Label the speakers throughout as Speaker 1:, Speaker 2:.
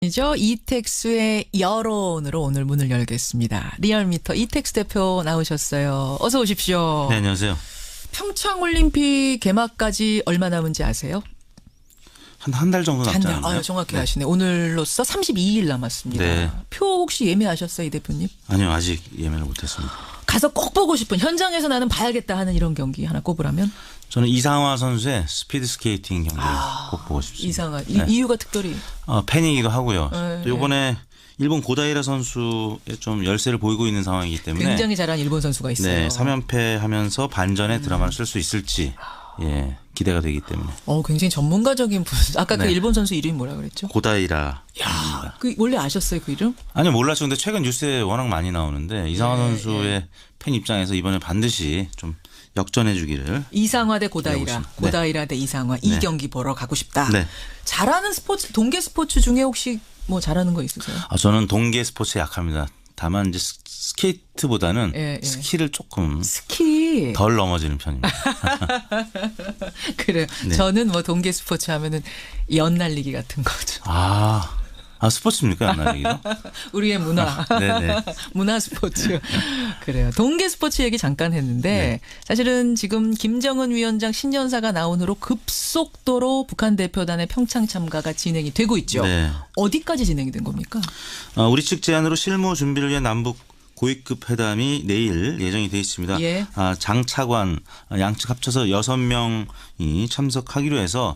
Speaker 1: 이죠. 이택수의 여론으로 오늘 문을 열겠습니다. 리얼미터 이택수 대표 나오셨어요. 어서 오십시오.
Speaker 2: 네, 안녕하세요.
Speaker 1: 평창올림픽 개막까지 얼마 남은지 아세요?
Speaker 2: 한 달 정도 남지 않았나요?
Speaker 1: 정확히
Speaker 2: 네.
Speaker 1: 아시네. 오늘로써 32일 남았습니다.
Speaker 2: 네.
Speaker 1: 표 혹시 예매하셨어요, 이 대표님?
Speaker 2: 아니요, 아직 예매를 못했습니다.
Speaker 1: 가서 꼭 보고 싶은, 현장에서 나는 봐야겠다 하는 이런 경기 하나 꼽으라면?
Speaker 2: 저는 이상화 선수의 스피드 스케이팅 경기를 꼭 보고 싶습니다.
Speaker 1: 이상하.
Speaker 2: 네.
Speaker 1: 이유가 특별히?
Speaker 2: 팬이기도 하고요.
Speaker 1: 네,
Speaker 2: 또 이번에 일본 고다이라 선수의 좀 열세를 보이고 있는 상황이기 때문에
Speaker 1: 굉장히 잘한 일본 선수가 있어요.
Speaker 2: 네, 3연패 하면서 반전의 드라마를 쓸 수 있을지 기대가 되기 때문에.
Speaker 1: 굉장히 전문가적인 아까 그
Speaker 2: 네.
Speaker 1: 일본 선수 이름이 뭐라 그랬죠?
Speaker 2: 고다이라.
Speaker 1: 야, 그 원래 아셨어요, 그 이름?
Speaker 2: 아니요, 몰랐죠. 근데 최근 뉴스에 워낙 많이 나오는데 이상화 선수의 팬 입장에서 이번에 반드시 좀 역전해 주기를.
Speaker 1: 이상화 대 고다이라,
Speaker 2: 배우겠습니다.
Speaker 1: 고다이라 대 이상화 이 경기 보러 가고 싶다.
Speaker 2: 네.
Speaker 1: 잘하는 스포츠, 동계 스포츠 중에 혹시 뭐 잘하는 거 있으세요?
Speaker 2: 저는 동계 스포츠에 약합니다. 다만 이제 스케이트보다는
Speaker 1: 예.
Speaker 2: 스키를 조금
Speaker 1: 스키.
Speaker 2: 덜 넘어지는 편입니다.
Speaker 1: 그래요.
Speaker 2: 네.
Speaker 1: 저는 뭐 동계 스포츠 하면은 연 날리기 같은 거죠.
Speaker 2: 스포츠입니까? 연날리기도?
Speaker 1: 우리의 문화.
Speaker 2: 네네.
Speaker 1: 문화 스포츠. 그래요. 동계 스포츠 얘기 잠깐 했는데 사실은 지금 김정은 위원장 신년사가 나온 후로 급속도로 북한 대표단의 평창 참가가 진행이 되고 있죠.
Speaker 2: 네.
Speaker 1: 어디까지 진행이 된 겁니까?
Speaker 2: 우리 측 제안으로 실무 준비를 위한 남북 고위급 회담이 내일 예정이 되어 있습니다.
Speaker 1: 예.
Speaker 2: 장차관 양측 합쳐서 6명이 참석하기로 해서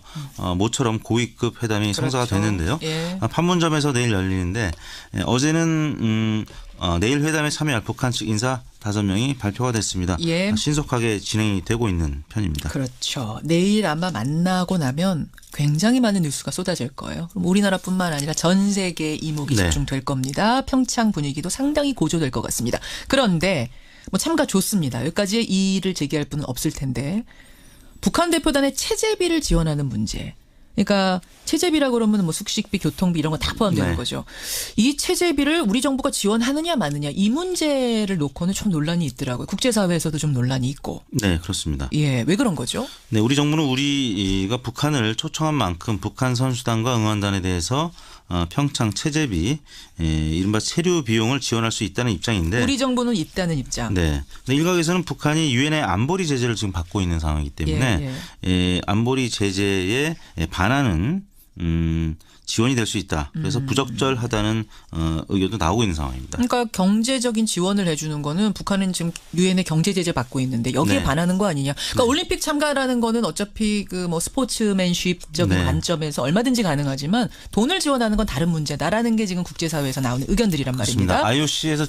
Speaker 2: 모처럼 고위급 회담이 성사가 됐는데요.
Speaker 1: 예.
Speaker 2: 판문점에서 내일 열리는데 어제는 내일 회담에 참여할 북한 측 인사 5명이 발표가 됐습니다.
Speaker 1: 예.
Speaker 2: 신속하게 진행이 되고 있는 편입니다.
Speaker 1: 그렇죠. 내일 아마 만나고 나면 굉장히 많은 뉴스가 쏟아질 거예요. 그럼 우리나라뿐만 아니라 전 세계의 이목이
Speaker 2: 네.
Speaker 1: 집중될 겁니다. 평창 분위기도 상당히 고조될 것 같습니다. 그런데 뭐 참가 좋습니다. 여기까지 이의를 제기할 분은 없을 텐데 북한 대표단의 체제비를 지원하는 문제. 그러니까 체제비라고 그러면 뭐 숙식비, 교통비 이런 거 다 포함되는
Speaker 2: 네.
Speaker 1: 거죠. 이 체제비를 우리 정부가 지원하느냐 마느냐 이 문제를 놓고는 좀 논란이 있더라고요. 국제사회에서도 좀 논란이 있고.
Speaker 2: 네, 그렇습니다.
Speaker 1: 예, 왜 그런 거죠?
Speaker 2: 네, 우리 정부는 우리가 북한을 초청한 만큼 북한 선수단과 응원단에 대해서 평창 체제비, 이른바 체류 비용을 지원할 수 있다는 입장인데.
Speaker 1: 우리 정부는 있다는 입장.
Speaker 2: 네. 근데 일각에서는 북한이 유엔의 안보리 제재를 지금 받고 있는 상황이기 때문에 안보리 제재에 반하는 지원이 될 수 있다. 그래서 부적절하다는 의견도 나오고 있는 상황입니다.
Speaker 1: 그러니까 경제적인 지원을 해주는 거는 북한은 지금 유엔의 경제 제재 받고 있는데 여기에
Speaker 2: 네.
Speaker 1: 반하는 거 아니냐. 그러니까 올림픽 참가라는 거는 어차피 그 뭐 스포츠맨십적인
Speaker 2: 네.
Speaker 1: 관점에서 얼마든지 가능하지만 돈을 지원하는 건 다른 문제다라는 게 지금 국제사회에서 나오는 의견들이란 말입니다.
Speaker 2: 그렇습니다. IOC에서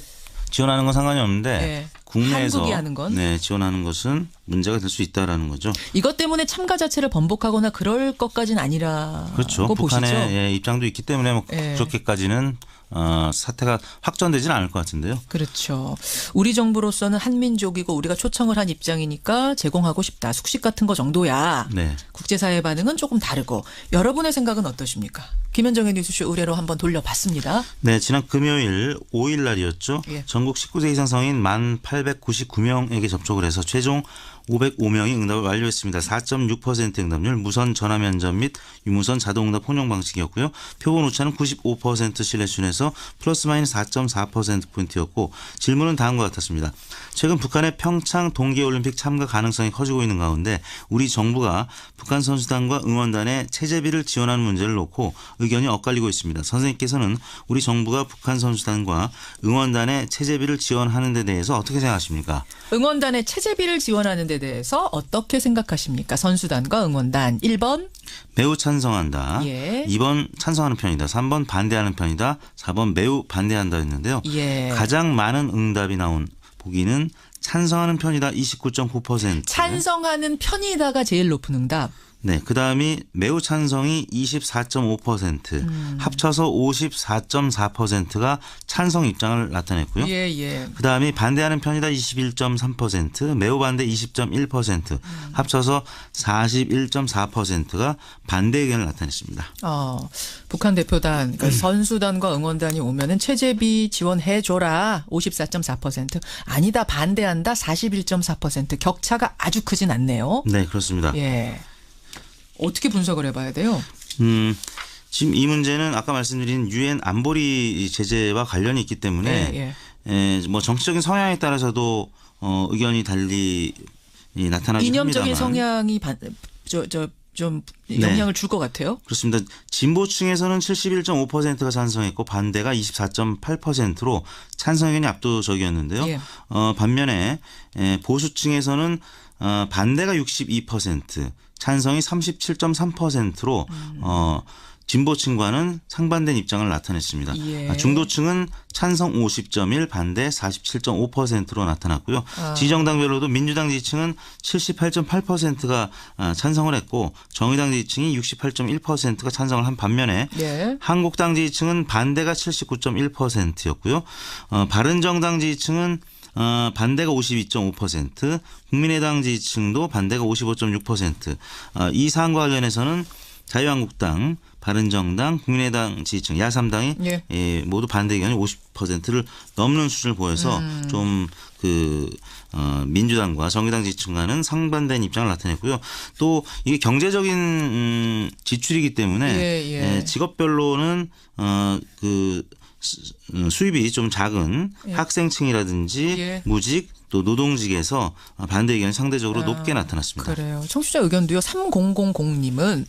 Speaker 2: 지원하는 건 상관이 없는데
Speaker 1: 네.
Speaker 2: 국내에서
Speaker 1: 한국이 하는 건?
Speaker 2: 지원하는 것은 문제가 될 수 있다라는 거죠.
Speaker 1: 이것 때문에 참가 자체를 번복하거나 그럴 것까지는 아니라고
Speaker 2: 그렇죠.
Speaker 1: 보시죠.
Speaker 2: 북한의 입장도 있기 때문에 그렇게까지는 사태가 확전되지는 않을 것 같은데요.
Speaker 1: 그렇죠. 우리 정부로서는 한민족이고 우리가 초청을 한 입장이니까 제공하고 싶다. 숙식 같은 거 정도야.
Speaker 2: 네.
Speaker 1: 국제사회 반응은 조금 다르고 여러분의 생각은 어떠십니까? 김현정의 뉴스쇼 의뢰로 한번 돌려봤습니다.
Speaker 2: 네, 지난 금요일 5일 날이었죠.
Speaker 1: 예.
Speaker 2: 전국 19세 이상 성인 1,899명에게 접촉을 해서 최종 505명이 응답을 완료했습니다. 4.6% 응답률, 무선 전화 면접 및 유무선 자동 응답 혼용 방식이었고요. 표본 오차는 95% 신뢰 수준에서 플러스 마이너스 4.4%포인트였고 질문은 다음과 같았습니다. 최근 북한의 평창 동계올림픽 참가 가능성이 커지고 있는 가운데 우리 정부가 북한 선수단과 응원단의 체제비를 지원하는 문제를 놓고 의견이 엇갈리고 있습니다. 선생님께서는 우리 정부가 북한 선수단과 응원단의 체제비를 지원하는 데 대해서 어떻게 생각하십니까?
Speaker 1: 응원단의 체제비를 지원하는 데 대해서 어떻게 생각하십니까? 선수단과 응원단. 1번.
Speaker 2: 매우 찬성한다.
Speaker 1: 예.
Speaker 2: 2번 찬성하는 편이다. 3번 반대하는 편이다. 4번 매우 반대한다 했는데요.
Speaker 1: 예.
Speaker 2: 가장 많은 응답이 나온 보기는 찬성하는 편이다 29.9%.
Speaker 1: 찬성하는 편이다가 제일 높은 응답.
Speaker 2: 네, 그다음이 매우 찬성이 24.5%, 합쳐서 54.4%가 찬성 입장을 나타냈고요.
Speaker 1: 예.
Speaker 2: 그다음이 반대하는 편이다 21.3%, 매우 반대 20.1%, 합쳐서 41.4%가 반대 의견을 나타냈습니다.
Speaker 1: 북한 대표단, 그러니까 선수단과 응원단이 오면은 체제비 지원해줘라 54.4%. 아니다 반대한다 41.4%. 격차가 아주 크진 않네요.
Speaker 2: 네, 그렇습니다.
Speaker 1: 예. 어떻게 분석을 해봐야 돼요?
Speaker 2: 지금 이 문제는 아까 말씀드린 유엔 안보리 제재와 관련이 있기 때문에 뭐 정치적인 성향에 따라서도 의견이 달리 나타나긴
Speaker 1: 이념적인
Speaker 2: 합니다만.
Speaker 1: 성향이 좀 영향을 줄 것 같아요.
Speaker 2: 그렇습니다. 진보층에서는 71.5%가 찬성했고 반대가 24.8%로 찬성 의견이 압도적이었는데요.
Speaker 1: 예.
Speaker 2: 반면에 보수층에서는 반대가 62%, 찬성이 37.3%로 진보층과는 상반된 입장을 나타냈습니다.
Speaker 1: 예.
Speaker 2: 중도층은 찬성 50.1, 반대 47.5%로 나타났고요. 지정당별로도 민주당 지지층은 78.8%가 찬성을 했고 정의당 지지층이 68.1%가 찬성을 한 반면에
Speaker 1: 예.
Speaker 2: 한국당 지지층은 반대가 79.1%였고요. 바른정당 지지층은 반대가 52.5%, 국민의당 지지층도 반대가 55.6%. 이 사안과 관련해서는 자유한국당, 바른정당, 국민의당 지지층 야3당이
Speaker 1: 예.
Speaker 2: 모두 반대 의견이 50%를 넘는 수준을 보여서 좀 민주당과 정의당 지지층과는 상반된 입장을 나타냈고요. 또 이게 경제적인 지출이기 때문에 직업별로는 수입이 좀 작은 학생층이라든지 무직 또 노동직에서 반대 의견이 상대적으로 높게 나타났습니다.
Speaker 1: 그래요. 청취자 의견도요. 3000님은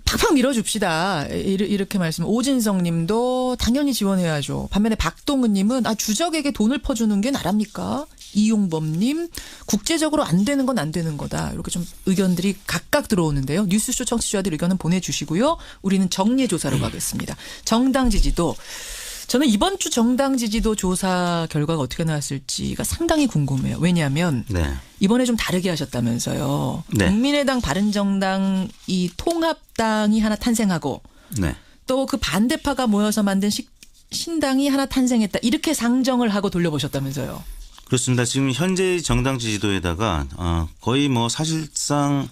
Speaker 1: 팍팍 밀어줍시다. 이렇게 말씀. 오진성 님도 당연히 지원해야죠. 반면에 박동은 님은 주적에게 돈을 퍼주는 게 나랍니까? 이용범 님 국제적으로 안 되는 건 안 되는 거다. 이렇게 좀 의견들이 각각 들어오는데요. 뉴스쇼 청취자들 의견은 보내주시고요. 우리는 정리해 조사로 가겠습니다. 정당 지지도. 저는 이번 주 정당 지지도 조사 결과가 어떻게 나왔을지가 상당히 궁금해요. 왜냐하면 이번에 좀 다르게 하셨다면서요. 국민의당 바른정당 이 통합당이 하나 탄생하고 또 그 반대파가 모여서 만든 신당이 하나 탄생했다. 이렇게 상정을 하고 돌려보셨다면서요.
Speaker 2: 그렇습니다. 지금 현재 정당 지지도에다가 거의 뭐 사실상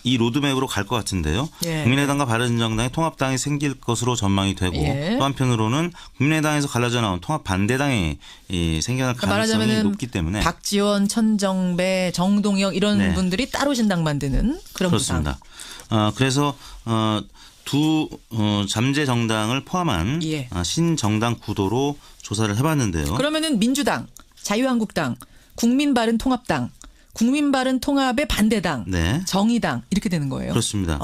Speaker 2: 이 로드맵으로 갈 것 같은데요. 국민의당과 바른정당의 통합당이 생길 것으로 전망이 되고 또 한편으로는 국민의당에서 갈라져 나온 통합 반대당이 생겨날 가능성이 높기 때문에
Speaker 1: 박지원, 천정배, 정동영 이런 분들이 따로 신당 만드는 그런
Speaker 2: 그렇습니다. 그래서 두 잠재 정당을 포함한 신정당 구도로 조사를 해봤는데요.
Speaker 1: 그러면은 민주당, 자유한국당, 국민바른통합당, 국민바른통합의 반대당, 정의당 이렇게 되는 거예요.
Speaker 2: 그렇습니다.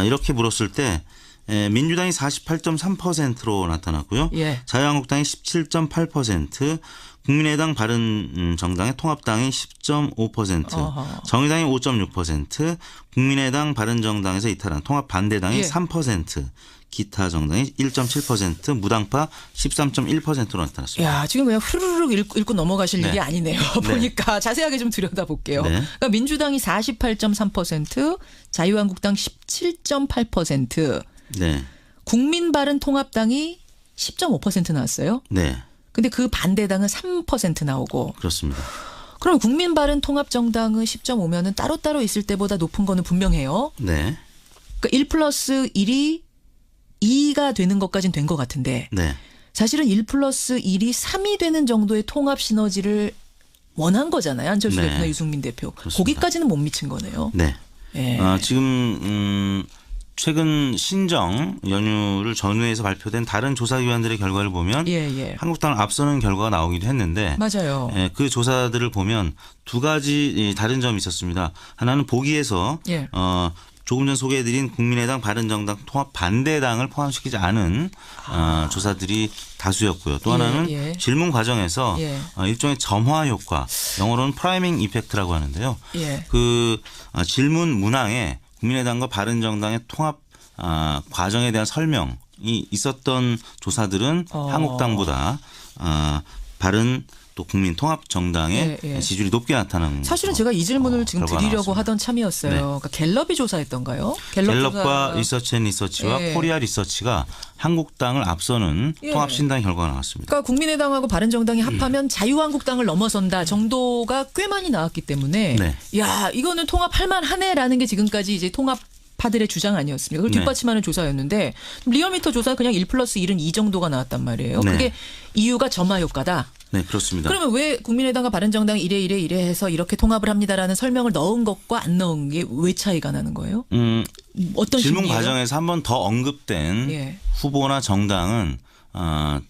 Speaker 2: 이렇게 물었을 때 민주당이 48.3%로 나타났고요. 자유한국당이 17.8%, 국민의당 바른정당의 통합당이 10.5%, 정의당이 5.6%, 국민의당 바른정당에서 이탈한 통합반대당이 3%, 기타 정당이 1.7%, 무당파 13.1%로 나타났습니다.
Speaker 1: 야, 지금 그냥 후루룩 읽고 넘어가실 일이 아니네요. 보니까 자세하게 좀 들여다볼게요. 그러니까 민주당이 48.3%, 자유한국당 17.8%, 국민바른통합당이 10.5% 나왔어요. 근데 그 반대당은 3% 나오고.
Speaker 2: 그렇습니다.
Speaker 1: 그럼 국민바른통합정당은 10.5면은 따로따로 있을 때보다 높은 거는 분명해요. 그러니까 1+1이 2가 되는 것까지는 된 것 같은데 사실은 1+1이 3이 되는 정도의 통합 시너지를 원한 거잖아요. 안철수 대표나 유승민 대표.
Speaker 2: 그렇습니다.
Speaker 1: 거기까지는 못 미친 거네요.
Speaker 2: 지금 최근 신정 연휴를 전후해서 발표된 다른 조사기관들의 결과를 보면 한국당을 앞서는 결과가 나오기도 했는데
Speaker 1: 맞아요.
Speaker 2: 그 조사들을 보면 두 가지 다른 점이 있었습니다. 하나는 보기에서 조금 전 소개해드린 국민의당 바른정당 통합 반대당을 포함시키지 않은 조사들이 다수였고요. 또 하나는 질문 과정에서 일종의 점화 효과, 영어로는 프라이밍 이펙트라고 하는데요. 그 질문 문항에 국민의당과 바른정당의 통합 과정에 대한 설명이 있었던 조사들은 한국당보다 바른 또 국민 통합 정당의 지지율이 높게 나타나는
Speaker 1: 사실은 제가 이 질문을 지금 드리려고 하던 참이었어요. 그러니까 갤럽이 조사했던가요?
Speaker 2: 갤럽과 리서치앤리서치와 코리아 리서치가 한국당을 앞서는 통합 신당 결과가 나왔습니다.
Speaker 1: 그러니까 국민의당하고 바른정당이 합하면 자유한국당을 넘어선다 정도가 꽤 많이 나왔기 때문에 야 이거는 통합할 만하네라는 게 지금까지 이제 통합 파들의 주장 아니었습니까? 그걸
Speaker 2: 네.
Speaker 1: 뒷받침하는 조사였는데 리얼미터 조사 그냥 1+1은 2 정도가 나왔단 말이에요.
Speaker 2: 네.
Speaker 1: 그게 이유가 점화 효과다.
Speaker 2: 네, 그렇습니다.
Speaker 1: 그러면 왜 국민의당과 바른정당이 이래 해서 이렇게 통합을 합니다라는 설명을 넣은 것과 안 넣은 게 왜 차이가 나는 거예요? 어떤
Speaker 2: 질문
Speaker 1: 심리예요?
Speaker 2: 과정에서 한 번 더 언급된
Speaker 1: 예.
Speaker 2: 후보나 정당은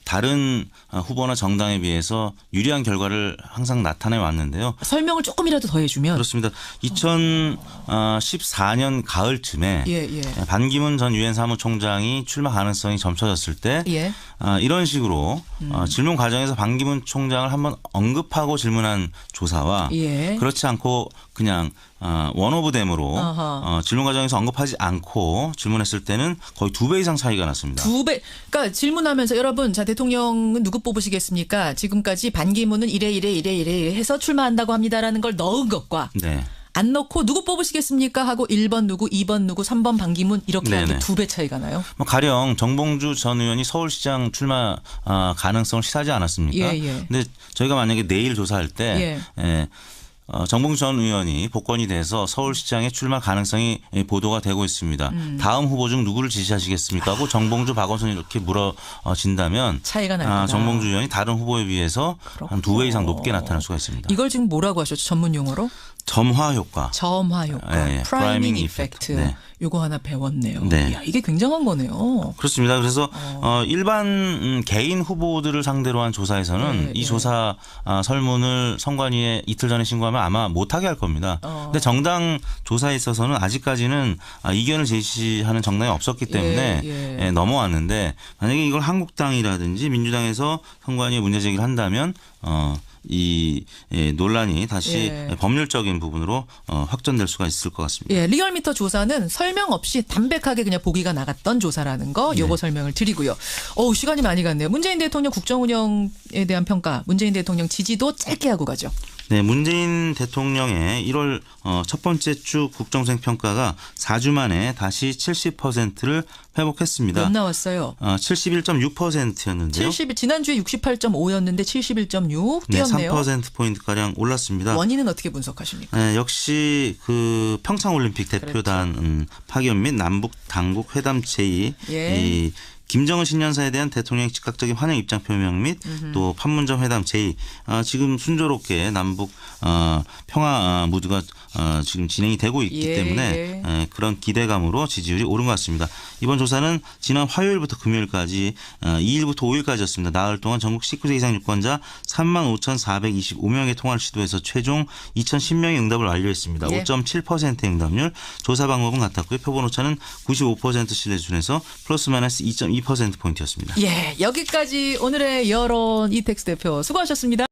Speaker 2: 다른 후보나 정당에 비해서 유리한 결과를 항상 나타내 왔는데요.
Speaker 1: 설명을 조금이라도 더 해주면
Speaker 2: 그렇습니다. 2014년 가을쯤에
Speaker 1: 예.
Speaker 2: 반기문 전 유엔 사무총장이 출마 가능성이 점쳐졌을 때
Speaker 1: 예.
Speaker 2: 이런 식으로 질문 과정에서 반기문 총장을 한번 언급하고 질문한 조사와
Speaker 1: 예.
Speaker 2: 그렇지 않고 그냥 원오브댐으로
Speaker 1: 아하.
Speaker 2: 질문 과정에서 언급하지 않고 질문했을 때는 거의 2배 이상 차이가 났습니다.
Speaker 1: 2배. 그러니까 질문하면서 여러분, 자 대통령은 누구 뽑으시겠습니까? 지금까지 반기문은 이래 해서 출마한다고 합니다라는 걸 넣은 것과
Speaker 2: 네.
Speaker 1: 안 넣고 누구 뽑으시겠습니까? 하고 1번 누구, 2번 누구, 3번 반기문 이렇게 하는
Speaker 2: 네네.
Speaker 1: 2배 차이가 나요.
Speaker 2: 가령 정봉주 전 의원이 서울시장 출마 가능성을 시사하지 않았습니까?
Speaker 1: 예.
Speaker 2: 근데 저희가 만약에 내일 조사할 때 정봉주 전 의원이 복권이 돼서 서울시장에 출마 가능성이 보도가 되고 있습니다. 다음 후보 중 누구를 지시하시겠습니까? 하고 정봉주, 박원순 이렇게 물어진다면
Speaker 1: 차이가 날 거다.
Speaker 2: 정봉주 의원이 다른 후보에 비해서 한 2배 이상 높게 나타날 수가 있습니다.
Speaker 1: 이걸 지금 뭐라고 하셨죠? 전문 용어로?
Speaker 2: 점화 효과.
Speaker 1: 점화 효과,
Speaker 2: 예,
Speaker 1: 프라이밍
Speaker 2: priming
Speaker 1: 이펙트.
Speaker 2: effect. 네.
Speaker 1: 요거 하나 배웠네요.
Speaker 2: 네.
Speaker 1: 이야, 이게 굉장한 거네요.
Speaker 2: 그렇습니다. 그래서 일반 개인 후보들을 상대로 한 조사에서는 이 조사 설문을 선관위에 이틀 전에 신고하면 아마 못하게 할 겁니다. 근데 정당 조사에 있어서는 아직까지는 이견을 제시하는 정당이 없었기 때문에 넘어왔는데 만약에 이걸 한국당이라든지 민주당에서 선관위에 문제 제기를 한다면 이 논란이 다시 법률적인 부분으로 확전될 수가 있을 것 같습니다.
Speaker 1: 예, 리얼미터 조사는 설명 없이 담백하게 그냥 보기가 나갔던 조사라는 거 요거 설명을 드리고요. 시간이 많이 갔네요. 문재인 대통령 국정 운영에 대한 평가, 문재인 대통령 지지도 짧게 하고 가죠.
Speaker 2: 네, 문재인 대통령의 1월 첫 번째 주 국정수행 평가가 4주 만에 다시 70%를 회복했습니다.
Speaker 1: 몇 나왔어요?
Speaker 2: 71.6%였는데요.
Speaker 1: 지난주에 68.5였는데 71.6
Speaker 2: 네,
Speaker 1: 뛰었네요.
Speaker 2: 3%포인트 가량 올랐습니다.
Speaker 1: 원인은 어떻게 분석하십니까?
Speaker 2: 네, 역시 그 평창올림픽 대표단 파견 및 남북 당국 회담 제의 이 김정은 신년사에 대한 대통령의 즉각적인 환영 입장 표명 및 또 판문점 회담 제의 지금 순조롭게 남북 평화 무드가 지금 진행이 되고 있기 때문에 그런 기대감으로 지지율이 오른 것 같습니다. 이번 조사는 지난 화요일부터 금요일까지 2일부터 5일까지였습니다. 나흘 동안 전국 19세 이상 유권자 35,425명의 통화를 시도해서 최종 2,010명의 응답을 완료했습니다. 5.7%의 응답률. 조사 방법은 같았고요. 표본 오차는 95% 신뢰 수준에서 플러스 마이너스 2.2%포인트였습니다.
Speaker 1: 예, 여기까지 오늘의 여론 이택스 대표 수고하셨습니다.